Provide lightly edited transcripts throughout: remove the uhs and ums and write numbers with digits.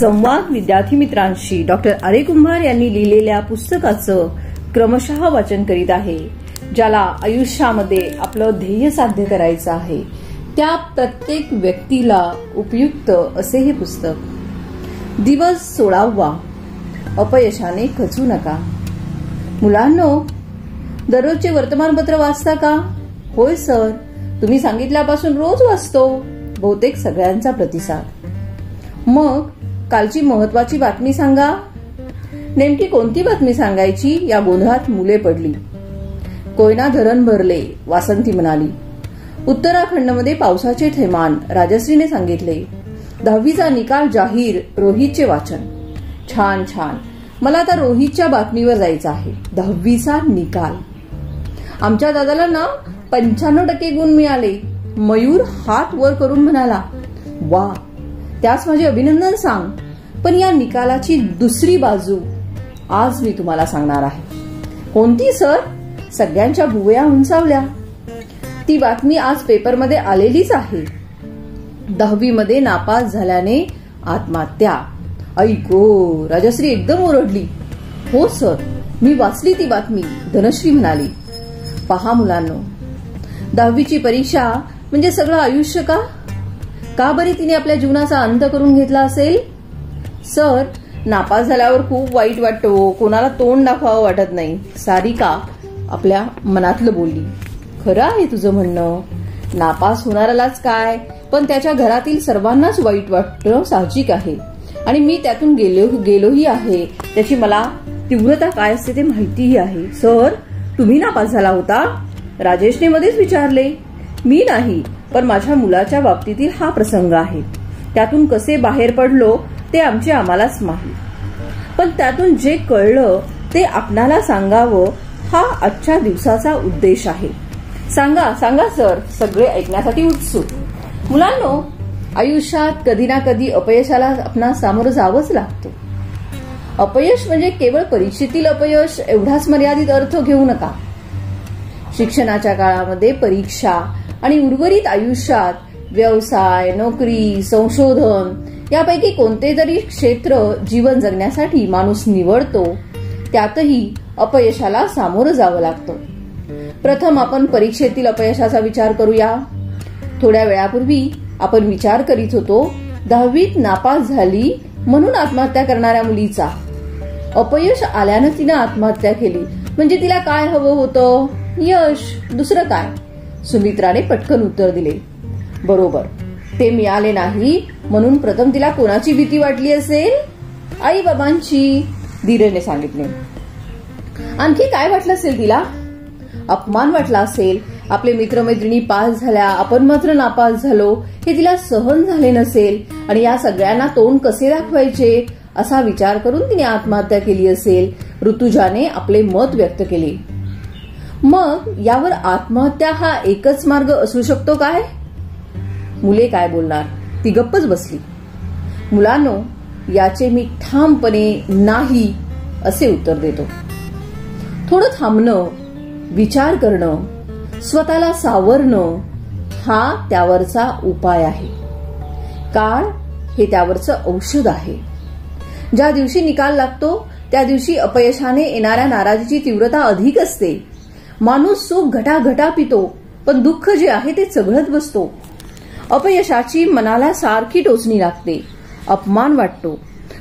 संवाद विद्यार्थी मित्रांशी डॉक्टर आर्य कुंभार यांनी लिहिलेल्या पुस्तकाचं क्रमशः वाचन करीत आहे, ज्याला आयुष्यामध्ये आपलं ध्येय साध्य करायचं आहे त्या प्रत्येक व्यक्तीला उपयुक्त असे हे पुस्तक. दिवस 16वा. अपयशाने खचू नका. मुलांनो, दररोजचे वर्तमानपत्र वाचता का? होय सर, तुम्ही सांगितल्यापासून रोज वाचतो. बहुतेक सगळ्यांचा प्रतिसाद. मग कालची महत्वाची बातमी सांगा. नेमकी कोणती बातमी सांगायची या गोंधळात मुले पडली. कोयना धरण भरले, वासंती म्हणाली. उत्तराखंडमध्ये पावसाचे थैमान, राजश्रीने सांगितले. 10वीचा निकाल जाहीर, रोहितचे वाचन. छान छान. मला आता रोहितच्या बातमीवर जायचं आहे. 10वीचा निकाल. आमच्या दादाला ना 95% गुण मिळाले. मयूर हात वर करून म्हणाला, वा, त्यास माझे अभिनंदन सांग. पण या निकालाची दुसरी बाजू आज मी तुम्हाला सांगणार आहे. कोणती सर? सगळ्यांच्या भुवया उंचावल्या. ती बातमी आज पेपरमध्ये आलेलीच आहे. 10वी मध्ये नापास झाल्याने आत्महत्या. ऐको, राजश्री एकदम ओरडली. हो सर, मी वाचली ती बातमी, धनश्री म्हणाली. पहा मुलांनो, 10वीची परीक्षा म्हणजे सगळं आयुष्य का? का बरे तिने आपल्या जीवनाचा अंत करून घेतला असेल? सर, नापास झाल्यावर खूप वाईट वाटतो, कोणाला तोंड दाखवावं वाटत नाही. सारिका आपल्या मनातलं बोलली. खरं आहे तुझं म्हणणं. नापास होणाऱ्यालाच काय, पण त्याच्या घरातील सर्वांनाच वाईट वाटणं साहजिक आहे. आणि मी त्यातून गेलोही आहे. त्याची मला तीव्रता काय असते ते माहितीही आहे. सर, तुम्ही नापास झाला होता? राजेशने मध्येच विचारले. मी नाही, पण माझ्या मुलाच्या बाबतीतील हा प्रसंग आहे. त्यातून कसे बाहेर पडलो ते आम्हालाच माहीत. पण त्यातून जे कळलं ते आपणाला सांगावं हा आजच्या दिवसाचा उद्देश आहे. सांगा सांगा सर, सगळे ऐकण्यासाठी उत्सुक. मुलांनो, आयुष्यात कधी ना कधी अपयशाला आपणास सामोरं जावंच लागतं. अपयश म्हणजे केवळ परीक्षेतील अपयश एवढाच मर्यादित अर्थ घेऊ नका. शिक्षणाच्या काळामध्ये परीक्षा आणि उर्वरित आयुष्यात व्यवसाय, नोकरी, संशोधन यापैकी कोणते तरी क्षेत्र जीवन जगण्यासाठी माणूस निवडतो, त्यातही अपयशाला सामोरं जावं लागतं. प्रथम आपण परीक्षेतील अपयशाचा विचार करूया. थोड्या वेळापूर्वी आपण विचार करीत होतो 10वीत नापास झाली म्हणून आत्महत्या करणाऱ्या मुलीचा. अपयश आल्यानं तिनं आत्महत्या केली म्हणजे तिला काय हवं होतं? यश, दुसरं काय? सुमित्राने पटकन उत्तर दिले. बरोबर, ते मिळाले नाही म्हणून प्रथम तिला कोणाची भीती वाटली असेल? आई बाबांची, धीरेने सांगितले. आणखी काय वाटलं असेल तिला? अपमान वाटला असेल. आपले मित्रमैत्रिणी पास झाल्या, आपण मात्र नापास झालो हे तिला सहन झाले नसेल आणि या सगळ्यांना तोंड कसे दाखवायचे असा विचार करून तिने आत्महत्या केली असेल. ऋतुजाने आपले मत व्यक्त केले. मग यावर आत्महत्या हा एकच मार्ग असू शकतो काय? मुले काय बोलणार? ती गप्पच बसली. मुलांनो, याचे मी ठामपणे नाही असे उत्तर देतो. थोडं थांबणं, विचार करणं, स्वतःला सावरणं हा त्यावरचा उपाय आहे. काळ हे त्यावरचं औषध आहे. ज्या दिवशी निकाल लागतो त्या दिवशी अपयशाने येणाऱ्या नाराजीची तीव्रता अधिक असते. माणूस सुख घटाघटा पितो, पण दुःख जे आहे ते चघळत बसतो. अपयशाची मनाला सारखी टोचणी लागते. अपमान वाटतो.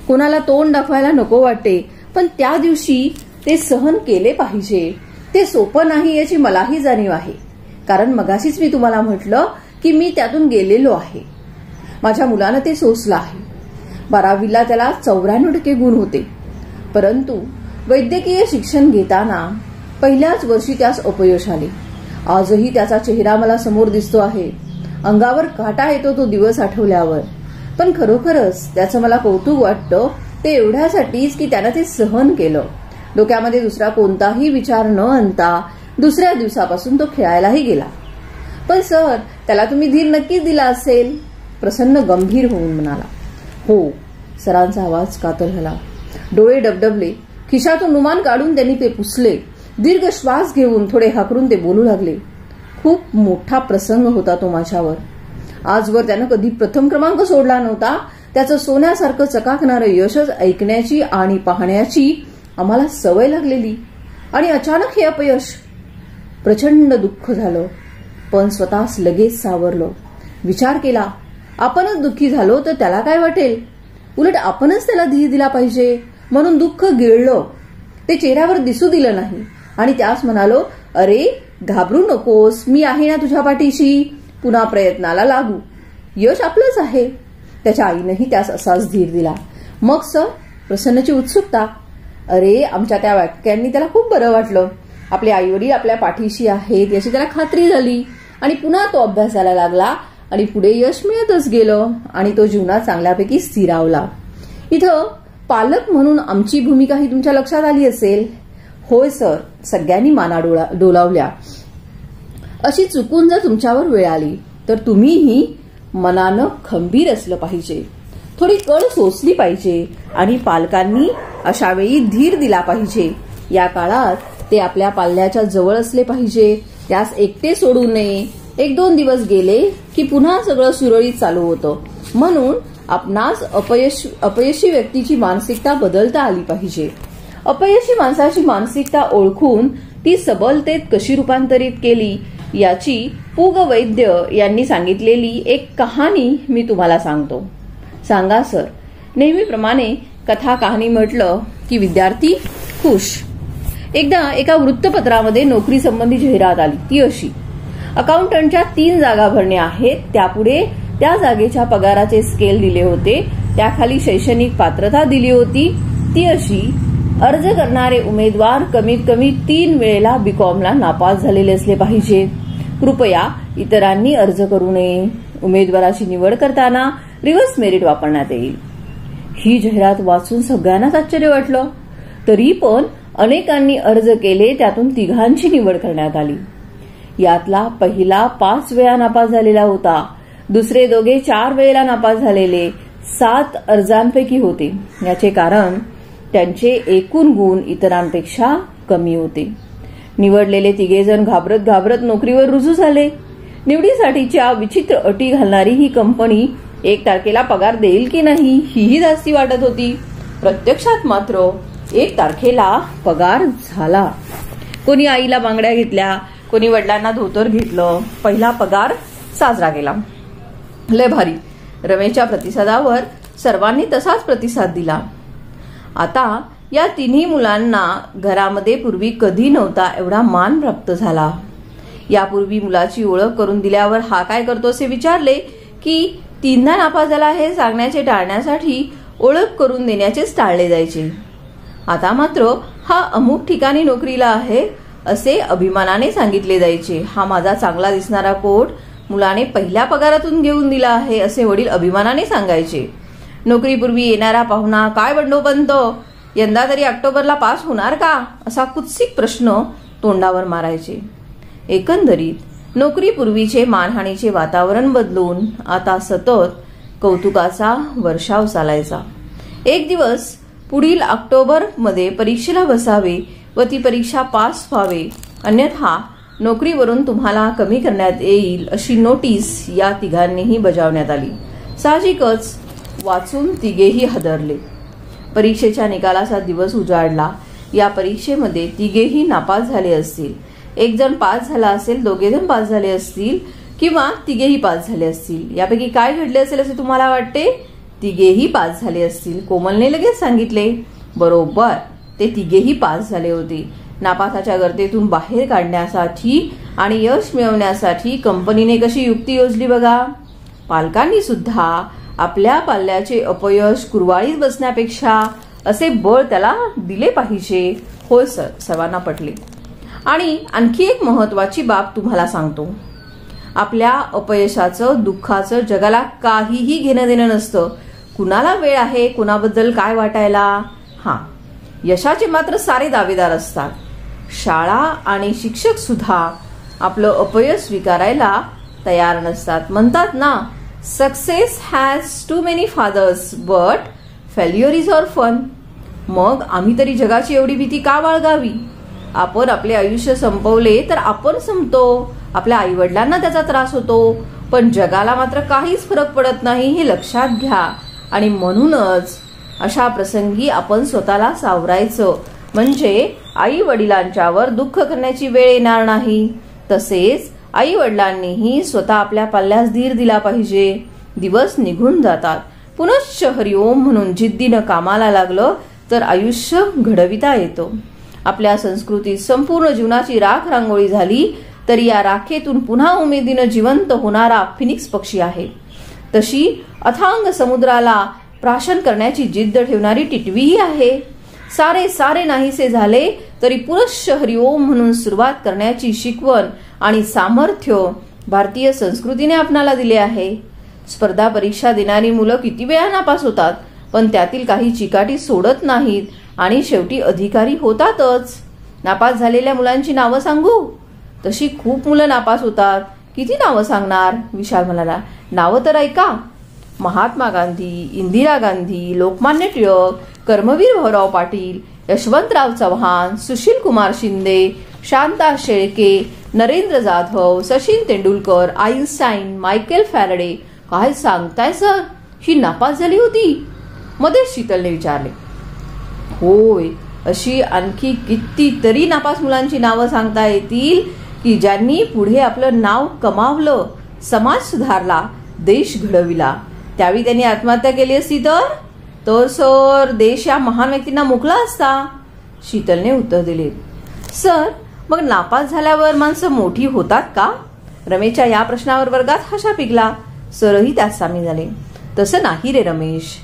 कोणाला तोंड दाखवायला नको वाटते, पण त्या दिवशी ते सहन केले पाहिजे. ते सोपं नाही याची मलाही जाणीव आहे. कारण मगाशीच मी तुम्हाला म्हटलं की मी त्यातून गेलेलो आहे. माझ्या मुलानं ते सोसलं आहे. 12वीला त्याला 94% गुण होते. परंतु वैद्यकीय शिक्षण घेताना पहिल्याच वर्षी त्यास अपयश आले. आजही त्याचा चेहरा मला समोर दिसतो आहे. अंगावर काटा येतो तो दिवस आठवल्यावर. पण खरोखरच त्याचं मला कौतुक वाटतं, ते एवढ्यासाठीच की त्यानं ते सहन केलं. डोक्यामध्ये दुसरा कोणताही विचार न आणता दुसऱ्या दिवसापासून तो खेळायलाही गेला. पण सर, त्याला तुम्ही धीर नक्कीच दिला असेल? प्रसन्न गंभीर होऊन म्हणाला. हो. सरांचा आवाज कातर झाला. डोळे डबडबले. खिशातून रुमाल काढून त्यांनी ते पुसले. दीर्घ श्वास घेऊन थोडे हाकरून ते बोलू लागले. खूप मोठा प्रसंग होता तो माझ्यावर. आजवर त्यानं कधी प्रथम क्रमांक सोडला नव्हता, त्याचं सोन्यासारखं चकाकणारं यशच ऐकण्याची आणि पाहण्याची आम्हाला सवय लागलेली. आणि अचानक हे अपयश. प्रचंड दुःख झालं, पण स्वतःच लगेच सावरलो. विचार केला, आपणच दुःखी झालो तर त्याला काय वाटेल, उलट आपणच त्याला धीर दिला पाहिजे. म्हणून दुःख गिळलं, ते चेहऱ्यावर दिसू दिलं नाही आणि त्यास म्हणालो, अरे घाबरू नकोस, मी आहे ना तुझ्या पाठीशी, पुन्हा प्रयत्नाला लागू, यश आपलंच आहे. त्याच्या आईनेही त्यास असाच धीर दिला. मग सर प्रसन्नची उत्सुकता. अरे आमच्या त्या वाक्यांनी त्याला खूप बरं वाटलं. आपले आईवडील आपल्या पाठीशी आहेत याची त्याला खात्री झाली आणि पुन्हा तो अभ्यासाला लागला आणि पुढे यश मिळतच गेलं आणि तो जीवनात चांगल्यापैकी स्थिरावला. इथं पालक म्हणून आमची भूमिका ही तुमच्या लक्षात आली असेल. होय सर, सगळ्यांनी माना डोलावल्या. अशी चुकून जर तुमच्यावर वेळ आली तर तुम्हीही मनानं खंबीर असलं पाहिजे, थोडी कळ सोसली पाहिजे आणि पालकांनी अशा वेळी धीर दिला पाहिजे. या काळात ते आपल्या पाल्याच्या जवळ असले पाहिजे, त्यास एकटे सोडू नये. 1-2 दिवस गेले की पुन्हा सगळं सुरळीत चालू होतं. म्हणून आपणास अपयशी व्यक्तीची मानसिकता बदलता आली पाहिजे. अपयशी माणसाची मानसिकता ओळखून ती सबलतेत कशी रूपांतरित केली याची पुग वैद्य यांनी सांगितलेली एक कहाणी मी तुम्हाला सांगतो. सांगा सर. नेहमीप्रमाणे कथा कहाणी म्हटलं की विद्यार्थी खुश. एकदा एका वृत्तपत्रामध्ये नोकरी संबंधी जाहिरात आली. ती अशी, अकाउंटंटच्या 3 जागा भरण्या आहेत. त्यापुढे त्या जागेच्या पगाराचे स्केल दिले होते. त्याखाली शैक्षणिक पात्रता दिली होती. ती अशी, अर्ज करणारे उमेदवार कमीत कमी 3 वेळेला बीकॉमला नापास झालेले असले पाहिजे. कृपया इतरांनी अर्ज करू नये. उमेदवाराची निवड करताना रिव्हर्स मेरिट वापरण्यात येईल. ही जाहिरात वाचून सगळ्यांनाच आश्चर्य वाटलं. तरी पण अनेकांनी अर्ज केले. त्यातून 3घांची निवड करण्यात आली. यातला पहिला 5 वेळा नापास झालेला होता. दुसरे दोघे 4 वेळेला नापास झालेले 7 अर्जांपैकी होते. याचे कारण त्यांचे एकूण गुण इतरांपेक्षा कमी होते. निवडलेले 3 जण घाबरत घाबरत नोकरीवर रुजू झाले. निवडीसाठीच्या विचित्र अटी घालणारी ही कंपनी 1 तारखेला पगार देईल की नाही हीही धास्ती वाटत होती. प्रत्यक्षात मात्र 1 तारखेला पगार झाला. कोणी आईला बांगड्या घेतल्या, कोणी वडिलांना धोतर घेतलं. पहिला पगार साजरा केला. लय भारी. रमेशच्या प्रतिसादावर सर्वांनी तसाच प्रतिसाद दिला. आता या 3ही मुलांना घरामध्ये पूर्वी कधी नव्हता एवढा मान प्राप्त झाला. यापूर्वी मुलाची ओळख करून दिल्यावर हा काय करतो असे विचारले की 3दा नापास झाला हे सांगण्याचे टाळण्यासाठी ओळख करून देण्याचेच टाळले जायचे. आता मात्र हा अमुक ठिकाणी नोकरीला आहे असे अभिमानाने सांगितले जायचे. हा माझा चांगला दिसणारा कोट मुलाने पहिल्या पगारातून घेऊन दिला आहे असे वडील अभिमानाने सांगायचे. नोकरीपूर्वी येणारा पाहुणा, काय बंडोपंत, यंदा तरी ऑक्टोबरला पास होणार का, असा कुत्सित प्रश्न तोंडावर मारायचे. एकंदरीत नोकरीपूर्वीचे मानहानीचे वातावरण बदलून आता सतत कौतुकाचा वर्षाव चालायचा. एक दिवस पुढील ऑक्टोबरमध्ये परीक्षेला बसावे व ती परीक्षा पास व्हावे, अन्यथा नोकरीवरून तुम्हाला कमी करण्यात येईल अशी नोटीस या 3घांनीही बजावण्यात आली. साहजिकच वाचून 3घेही हादरले. परीक्षेच्या निकालाचा दिवस उजाडला. या परीक्षेमध्ये 3घेही नापास झाले असतील. 1 जण पास झाला असेल, 2 जण पास झाले असतील किंवा 3घेही पास झाले असतील. यापैकी काय घडले असेल असे तुम्हाला वाटते? 3घेही पास झाले असतील. कोमलने लगेच सांगितले, बरोबर, ते 3घेही पास झाले होते. नापासाच्या गर्दीतून बाहेर काढण्यासाठी आणि यश मिळवण्यासाठी कंपनीने कशी युक्ती योजली बघा. पालकांनी सुद्धा आपल्या पाल्याचे अपयश कुरवाळीत बसण्यापेक्षा असे बळ त्याला दिले पाहिजे. होय सर, सर्वांना पटले. आणि आणखी एक महत्वाची बाब तुम्हाला सांगतो. आपल्या अपयशाचं, दुःखाचं जगाला काहीही घेणं देणं नसतं. कुणाला वेळ आहे कुणाबद्दल काय वाटायला. यशाचे मात्र सारे दावेदार असतात. शाळा आणि शिक्षक सुद्धा आपलं अपयश स्वीकारायला तयार नसतात. म्हणतात ना, success has too many fathers but failure is orphan. मग आम्ही तरी जगाची एवढी भीती का बाळगावी. आपण आपले आयुष्य संपवले तर आपण संपतो, आपल्या आईवडिलांना त्याचा त्रास होतो, पण जगाला मात्र काहीच फरक पडत नाही हे लक्षात घ्या. आणि म्हणूनच अशा प्रसंगी आपण स्वतःला सावरायचं, म्हणजे आई वडिलांच्यावर दुःख करण्याची वेळ येणार नाही. तसेच आई वडिलांनीही स्वतः आपल्या पाल्यास धीर दिला पाहिजे. दिवस निघून जातात. पुनश्च हरिओम म्हणून जिद्दीनं कामाला लागलं तर आयुष्य घडविता येतो. आपल्या संस्कृतीत संपूर्ण जीवनाची राख रांगोळी झाली तरी या राखेतून पुन्हा उमेदीनं जिवंत होणारा फिनिक्स पक्षी आहे. तशी अथांग समुद्राला प्राशन करण्याची जिद्द ठेवणारी टिटवीही आहे. सारे सारे नाहीसे झाले तरी पुनश्च हरिओम म्हणून सुरुवात करण्याची शिकवण आणि सामर्थ्य भारतीय संस्कृतीने आपणाला दिले आहे. स्पर्धा परीक्षा देणारी मुलं किती वेळा नापास होतात, पण त्यातील काही चिकाटी सोडत नाहीत आणि शेवटी अधिकारी होतातच. नापास झालेल्या मुलांची नावं सांगू? तशी खूप मुलं नापास होतात. किती नावं सांगणार? विशाल म्हणाला. नावं तर ऐका. Mahatma Gandhi, Indira Gandhi, Lokmanya Tilak, Karmaveer Bhaurao Patil, Yashwantrao Chavan, Sushil Kumar Shinde, Shanta Shelke, Narendra Jadhav, Sachin Tendulkar, Einstein, Michael Faraday. काय सांगताय सर, ही नापास झाली होती? मध्येच शीतलने विचारले. होय, अशी आणखी कितीतरी नापास मुलांची नावं सांगता येतील की ज्यांनी पुढे आपलं नाव कमावलं, समाज सुधारला, देश घडविला. त्यावेळी त्यांनी आत्महत्या केली असती तर सर देश या महान व्यक्तींना मुकला असता. शीतलने उत्तर दिले. सर, मग नापास झाल्यावर माणसं मोठी होतात का? रमेशच्या या प्रश्नावर वर्गात हशा पिकला. सरही त्यात सामील झाले. तसं नाही रे रमेश.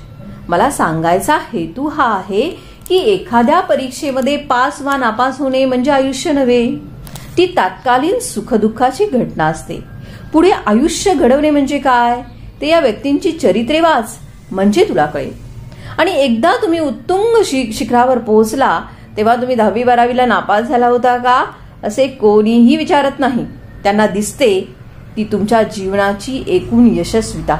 मला सांगायचा हेतू हा आहे की एखाद्या परीक्षेमध्ये पास वा नापास होणे म्हणजे आयुष्य नव्हे. ती तात्कालीन सुखदुःखाची घटना असते. पुढे आयुष्य घडवणे म्हणजे काय ते या व्यक्तींची चरित्रे वाच, म्हणजे तुला कळेल. आणि एकदा तुम्ही उत्तुंग शिखरावर पोहोचला तेव्हा तुम्ही 10वी-12वीला नापास झाला होता का असे कोणीही विचारत नाही. त्यांना दिसते ती तुमच्या जीवनाची एकूण यशस्विता.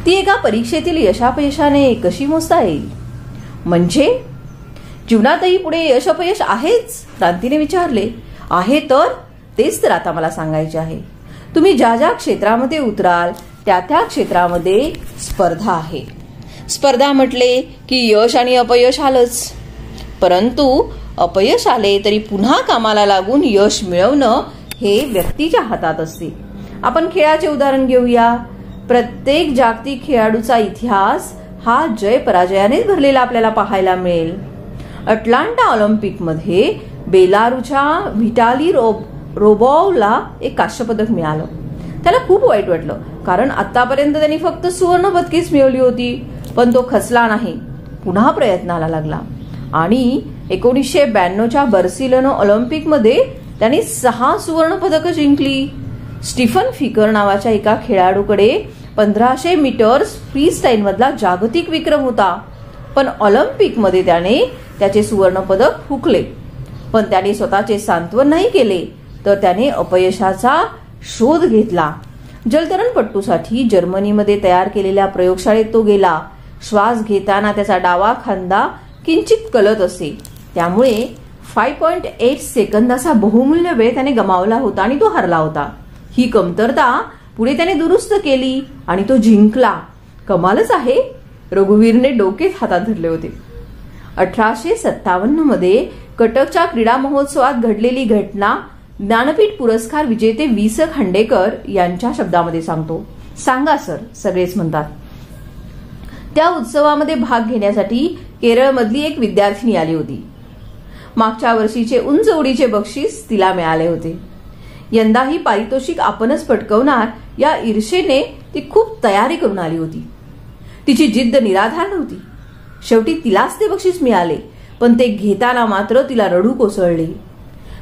ती एका परीक्षेतील यशापयशाने कशी मोजता येईल? म्हणजे जीवनातही पुढे यश अपयश आहेच? क्रांतीने विचारले. आहे तर तेच तर आता मला सांगायचे आहे. तुम्ही ज्या ज्या क्षेत्रामध्ये उतराल त्या त्या क्षेत्रामध्ये स्पर्धा आहे. स्पर्धा म्हटले की यश आणि अपयश आलंच. परंतु अपयश आले तरी पुन्हा कामाला लागून यश मिळवणं हे व्यक्तीच्या हातात असते. आपण खेळाचे उदाहरण घेऊया. प्रत्येक जागतिक खेळाडूचा इतिहास हा जय पराजयानेच भरलेला आपल्याला पाहायला मिळेल. अटलांटा ऑलिम्पिकमध्ये बेलारूच्या व्हिटाली रोबोवला एक कांस्यपदक मिळालं. त्याला खूप वाईट वाटलं, कारण आतापर्यंत त्यांनी फक्त सुवर्ण पदकेच मिळवली होती. पण तो खचला नाही, पुन्हा प्रयत्नाला लागला आणि 1992च्या बार्सिलोना ऑलिम्पिकमध्ये त्यांनी 6 सुवर्ण पदक जिंकली. स्टीफन फिकर नावाच्या एका खेळाडूकडे 1500 मीटर्स फ्री स्टाईल मधला जागतिक विक्रम होता, पण ऑलिम्पिकमध्ये त्याने त्याचे सुवर्ण पदक हुकले. पण त्याने स्वतःचे सांत्वन नाही केले, तर त्याने अपयशाचा शोध घेतला. जलतरणपटूसाठी जर्मनीमध्ये तयार केलेल्या प्रयोगशाळेत तो गेला. श्वास घेताना त्याचा डावा खांदा किंचित कलत असे, त्यामुळे 5.8 सेकंदाचा बहुमूल्य वेळ त्याने गमावला होता आणि तो हरला होता. ही कमतरता पुढे त्याने दुरुस्त केली आणि तो जिंकला. कमालच आहे. रघुवीरने डोकेच हातात धरले होते. 1857 मध्ये कटकच्या क्रीडा महोत्सवात घडलेली घटना ज्ञानपीठ पुरस्कार विजेते वि.स. खांडेकर यांच्या शब्दामध्ये सांगतो. सांगा सर, सगळेच म्हणतात. त्या उत्सवामध्ये भाग घेण्यासाठी केरळमधली एक विद्यार्थिनी आली होती. मागच्या वर्षीचे उंच उडीचे बक्षीस तिला मिळाले होते. यंदाही पारितोषिक आपणच पटकवणार या ईर्षेने ती खूप तयारी करून आली होती. तिची जिद्द निराधार नव्हती. शेवटी तिलाच ते बक्षीस मिळाले, पण ते घेताना मात्र तिला रडू कोसळले.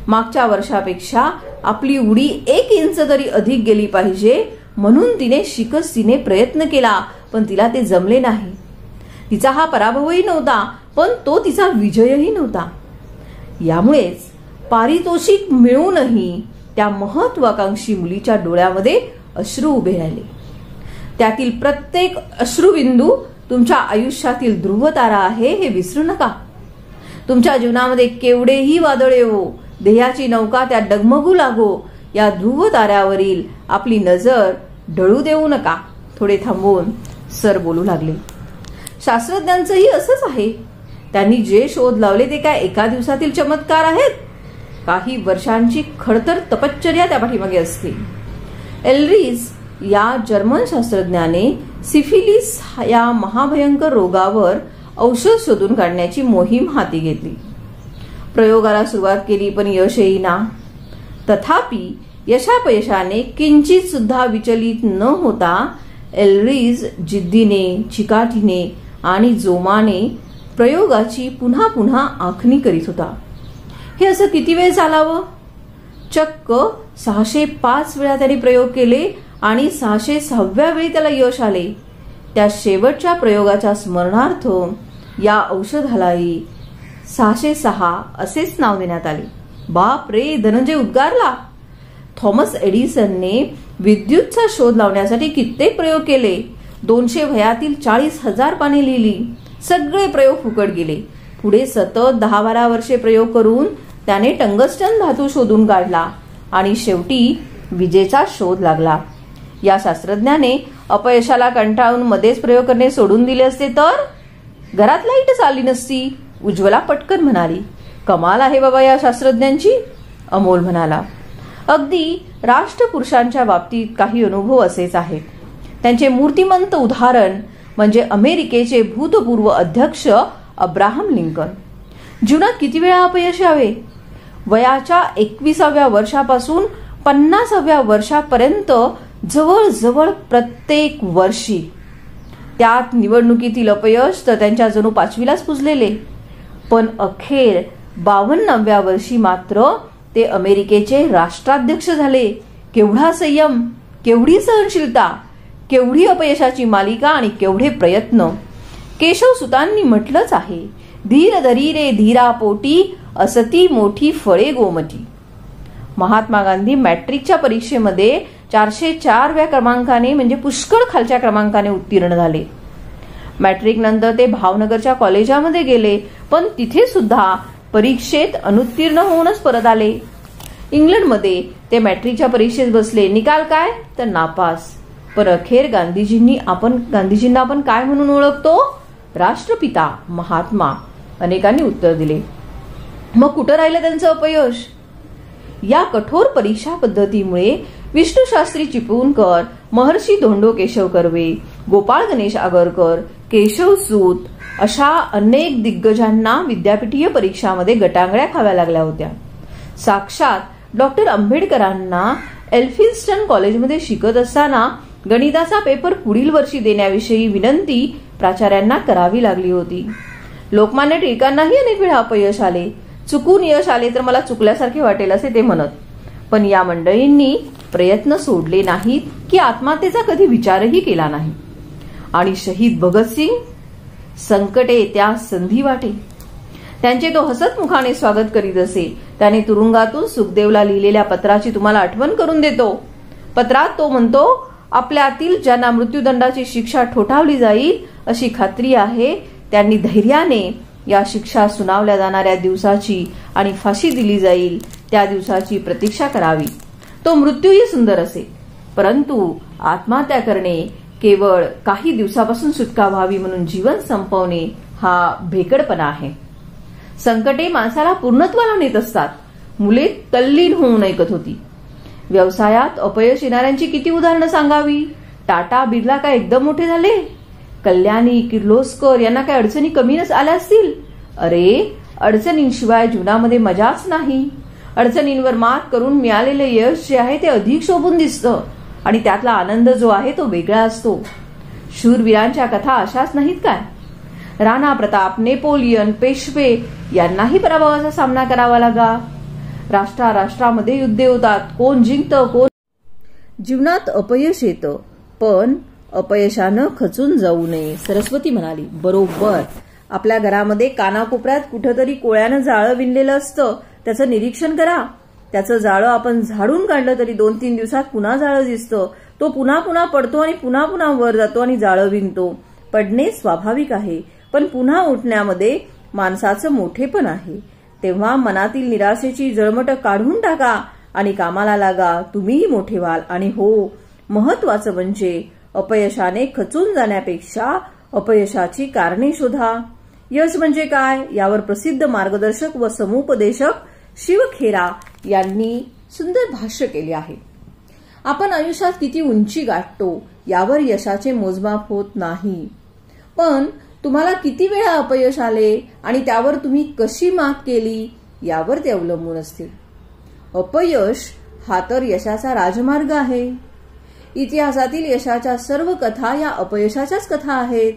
मागच्या वर्षापेक्षा आपली उडी 1 इंच तरी अधिक गेली पाहिजे म्हणून तिने शिकस्तीने प्रयत्न केला, पण तिला ते जमले नाही. तिचा हा पराभवही नव्हता, पण तो तिचा विजयही नव्हता. यामुळेच पारितोषिक मिळूनही त्या महत्वाकांक्षी मुलीच्या डोळ्यामध्ये अश्रू उभे राहिले. त्यातील प्रत्येक अश्रुबिंदू तुमच्या आयुष्यातील ध्रुवतारा आहे हे विसरू नका. तुमच्या जीवनामध्ये केवढेही वादळ येवो, ध्येयाची नौका त्यात डगमगू लागो, या ध्रुवताऱ्यावरील आपली नजर ढळू देऊ नका. थोडे थांबून सर बोलू लागले. शास्त्रज्ञांचंही असंच आहे. त्यांनी जे शोध लावले ते काय एका दिवसातील चमत्कार आहेत? काही वर्षांची खडतर तपश्चर्या त्या पाठीमागे असते. एल्रिज या जर्मन शास्त्रज्ञाने सिफिलिस या महाभयंकर रोगावर औषध शोधून काढण्याची मोहीम हाती घेतली. प्रयोगाला सुरुवात केली पण यश येईना. तथापि यशापयशाने किंचित सुद्धा विचलित न होता एल्रिज जिद्दीने, चिकाटीने आणि जोमाने प्रयोगाची पुन्हा पुन्हा आखणी करीत होता. हे असं किती वेळ चालावं? चक्क 605 वेळा त्यांनी प्रयोग केले आणि 606व्या वेळी त्याला यश आले. त्या शेवटच्या प्रयोगाच्या स्मरणार्थ या औषधालाही 606 असेच नाव देण्यात आले. बाप रे, धनंजय उद्गारला. थॉमस एडिसनने विद्युतचा शोध लावण्यासाठी कित्येक प्रयोग केले. 200 वह्यातील 40,000 पाने लिहिली. सगळे प्रयोग फुकट गेले. पुढे सतत 10-12 वर्षे प्रयोग करून त्याने टंगस्टन धातू शोधून काढला आणि शेवटी विजेचा शोध लागला. या शास्त्रज्ञाने अपयशाला कंटाळून मध्येच प्रयोग करणे सोडून दिले असते तर घरात लाईटच आली नसती. उज्ज्वला पटकन म्हणाली. कमाल आहे बाबा या शास्त्रज्ञांची. अमोल म्हणाला. अगदी राष्ट्रपुरुषांच्या बाबतीत काही अनुभव असेच आहेत. त्यांचे मूर्तिमंत उदाहरण म्हणजे अमेरिकेचे भूतपूर्व अध्यक्ष अब्राहम लिंकन. जीवनात किती वेळा अपयश यावे? वयाच्या 21व्या वर्षापासून 50व्या वर्षापर्यंत जवळजवळ प्रत्येक वर्षी. त्यात निवडणुकीतील अपयश तर त्यांच्या जणू 5वीलाच पुजलेले. पण अखेर 52व्या वर्षी मात्र ते अमेरिकेचे राष्ट्राध्यक्ष झाले. केवढा संयम, केवढी सहनशीलता, केवढी अपयशाची मालिका आणि केवढे प्रयत्न. केशव सुतांनी म्हटलंच आहे, धीर धरी रे धीरा पोटी, असती मोठी फळे गोमटी. महात्मा गांधी मॅट्रिकच्या परीक्षेमध्ये 404व्या क्रमांकाने म्हणजे पुष्कळ खालच्या क्रमांकाने उत्तीर्ण झाले. मॅट्रिक नंतर ते भावनगरच्या कॉलेजामध्ये गेले, पण तिथे सुद्धा परीक्षेत अनुत्तीर्ण होऊनच परत आले. इंग्लंडमध्ये ते मॅट्रिकच्या परीक्षेत बसले. निकाल काय? तर नापास. पण अखेर गांधीजींना आपण काय म्हणून ओळखतो? राष्ट्रपिता, महात्मा. अनेकांनी उत्तर दिले. मग कुठं राहिलं त्यांचं अपयश? या कठोर परीक्षा पद्धतीमुळे विष्णू शास्त्री चिपळूणकर, महर्षी धोंडो केशव कर्वे, गोपाळ गणेश आगरकर, केशव सूत अशा अनेक दिग्गजांना विद्यापीठीय परीक्षामध्ये गटांगळ्या खाव्या लागल्या होत्या. साक्षात डॉक्टर आंबेडकरांना एल्फिन्स्टन कॉलेजमध्ये शिकत असताना गणिताचा पेपर पुढील वर्षी देण्याविषयी विनंती प्राचार्यांना करावी लागली होती. लोकमान्य टिळकांनाही अनेक वेळा अपयश आले. चुकून यश आले तर मला चुकल्यासारखे वाटेल असे ते म्हणत. पण या मंडळींनी प्रयत्न सोडले नाहीत की आत्महत्येचा कधी विचारही केला नाही. आणि शहीद भगतसिंग, संकटे त्या संधी वाटे. त्यांचे तो हसत मुखाने स्वागत करीत असे. त्याने तुरुंगातून सुखदेवला लिहिलेल्या पत्राची तुम्हाला आठवण करून देतो. पत्रात तो म्हणतो, आपल्यातील ज्यांना मृत्यूदंडाची शिक्षा ठोठावली जाईल अशी खात्री आहे त्यांनी धैर्याने या शिक्षा सुनावल्या जाणाऱ्या दिवसाची आणि फाशी दिली जाईल त्या दिवसाची प्रतीक्षा करावी. तो मृत्यूही सुंदर असेल, परंतु आत्महत्या करणे, केवळ काही दिवसापासून सुटका व्हावी म्हणून जीवन संपवणे हा भेकडपणा आहे. संकटे माणसाला पूर्णत्वाला नेत असतात. मुले तल्लीन होऊन ऐकत होती. व्यवसायात अपयश येणाऱ्यांची किती उदाहरणं सांगावी. टाटा, बिर्ला काय एकदम मोठे झाले? कल्याणी, किर्लोस्कर यांना काय अडचणी कमी आल्या असतील? अरे, अडचणींशिवाय जीवनामध्ये मजाच नाही. अडचणींवर मात करून मिळालेले यश जे आहे ते अधिक शोभून दिसतं आणि त्यातला आनंद जो आहे तो वेगळा असतो. शूरवीरांच्या कथा अशाच नाहीत काय? राणा प्रताप, नेपोलियन, पेशवे यांनाही पराभवाचा सामना करावा लागा. राष्ट्रामध्ये युद्धे होतात. कोण जिंकतं, कोण. जीवनात अपयश येतं, पण अपयशानं खचून जाऊ नये. सरस्वती म्हणाली. बरोबर. आपल्या घरामध्ये कानाकोपऱ्यात कुठंतरी कोळ्यानं जाळं विणलेलं असतं. त्याचं निरीक्षण करा. त्याचं जाळं आपण झाडून काढलं तरी 2-3 दिवसात पुन्हा जाळं दिसतं. तो पुन्हा पुन्हा पडतो आणि पुन्हा पुन्हा वर जातो आणि जाळं विणतो. पडणे स्वाभाविक आहे, पण पुन्हा उठण्यामध्ये माणसाचं मोठेपण आहे. तेव्हा मनातील निराशेची जळमट काढून टाका आणि कामाला लागा. तुम्हीही मोठे व्हाल. आणि हो, महत्वाचं म्हणजे अपयशाने खचून जाण्यापेक्षा अपयशाची कारणे शोधा. यश म्हणजे काय यावर प्रसिद्ध मार्गदर्शक व समुपदेशक शिव खेरा यांनी सुंदर भाष्य केले आहे. आपण आयुष्यात किती उंची गाठतो यावर यशाचे मोजमाप होत नाही, पण तुम्हाला किती वेळा अपयश आले आणि त्यावर तुम्ही कशी मात केली यावर ते अवलंबून असते. अपयश हा तर यशाचा राजमार्ग आहे. इतिहासातील यशाच्या सर्व कथा या अपयशाच्याच कथा आहेत.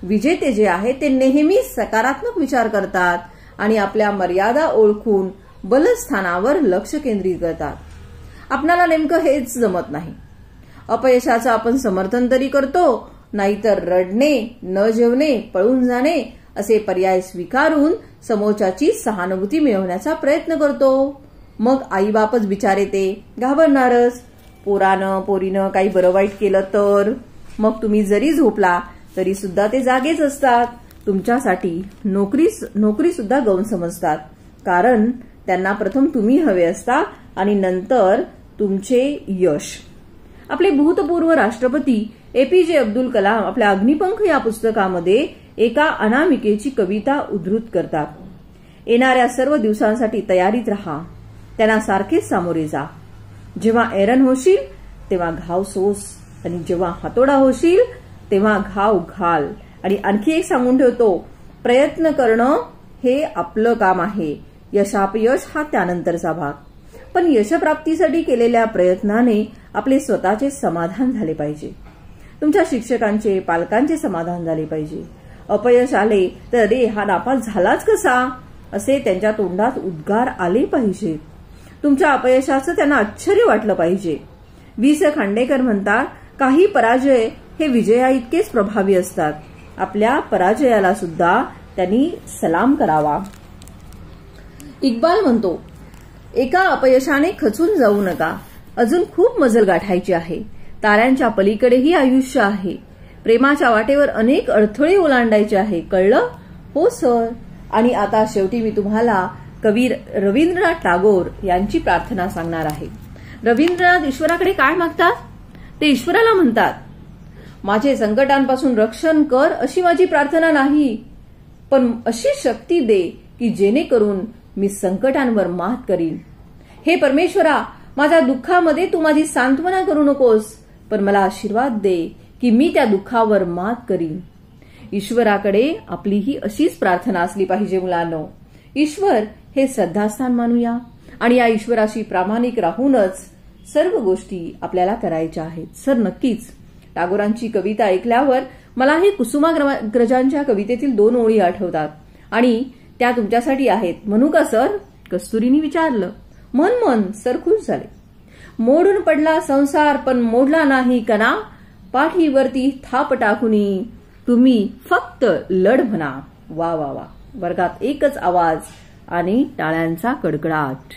विजेते जे आहेत ते नेहमीच सकारात्मक विचार करतात आणि आपल्या मर्यादा ओळखून बलस्थानावर लक्ष केंद्रित करतात. आपणाला नेमकं हेच जमत नाही. अपयशाचं आपण समर्थन तरी करतो, नाहीतर रडणे, न जेवणे, पळून जाणे असे पर्याय स्वीकारून समोरच्याची सहानुभूती मिळवण्याचा प्रयत्न करतो. मग आईबापच बिचारे ते घाबरणारच. पोरीनं काही बरं वाईट केलं तर मग तुम्ही जरी झोपला तरी सुद्धा ते जागेच असतात. तुमच्यासाठी नोकरी सुद्धा गौण समजतात, कारण त्यांना प्रथम तुम्ही हवे असता आणि नंतर तुमचे यश. आपले भूतपूर्व राष्ट्रपती APJ अब्दुल कलाम आपल्या अग्निपंख या पुस्तकामध्ये एका अनामिकेची कविता उद्धृत करतात. येणाऱ्या सर्व दिवसांसाठी तयारीत राहा, त्यांना सारखेच सामोरे जा. जेव्हा ऐरण होशील तेव्हा घाव सोस आणि जेव्हा हातोडा होशील तेव्हा घाव घाल. आणि आणखी एक सांगून ठेवतो, प्रयत्न करणं हे आपलं काम आहे, यशापयश हा त्यानंतरचा भाग. पण यशप्राप्तीसाठी केलेल्या प्रयत्नाने आपले स्वतःचे समाधान झाले पाहिजे. तुमच्या शिक्षकांचे, पालकांचे समाधान झाले पाहिजे. अपयश आले तर अरे हा नापास झालाच कसा असे त्यांच्या तोंडात उद्गार आले पाहिजेत. तुमच्या अपयशाचं त्यांना आश्चर्य वाटलं पाहिजे. वि.स. खांडेकर म्हणतात, काही पराजय हे विजया इतकेच प्रभावी असतात. आपल्या पराजयाला सुद्धा त्यांनी सलाम करावा. इक्बाल म्हणतो, एका अपयशाने खचून जाऊ नका. अजून खूप मजल गाठायची आहे. ताऱ्यांच्या पलीकडेही आयुष्य आहे. प्रेमाच्या वाटेवर अनेक अडथळे ओलांडायचे आहे. कळलं? हो सर. आणि आता शेवटी मी तुम्हाला कवी रवींद्रनाथ टागोर यांची प्रार्थना सांगणार आहे. रवींद्रनाथ ईश्वराकडे काय मागतात? ते ईश्वराला म्हणतात, माझे संकटांपासून रक्षण कर अशी माझी प्रार्थना नाही, पण अशी शक्ती दे की जेणेकरून मी संकटांवर मात करीन. हे परमेश्वरा, माझ्या दुःखामध्ये तू माझी सांत्वना करू नकोस, पण मला आशीर्वाद दे की मी त्या दुःखावर मात करीन. ईश्वराकडे आपली ही अशीच प्रार्थना असली पाहिजे मुलांनो. ईश्वर हे श्रद्धास्थान मानूया आणि या ईश्वराशी प्रामाणिक राहूनच सर्व गोष्टी आपल्याला करायच्या आहेत. सर नक्कीच. टागोरांची कविता ऐकल्यावर मला हे कुसुमाग्रजांच्या कवितेतील 2 ओळी आठवतात आणि त्या तुमच्यासाठी आहेत. म्हणू का सर? कस्तुरीने विचारलं. मन सर खुश झाले. मोडून पडला संसार पण मोडला नाही कणा, पाठीवरती थाप टाकुनी तुम्ही फक्त लढ म्हणा. वा वा वा. वर्गात एकच आवाज आणि टाळ्यांचा कडकडाट.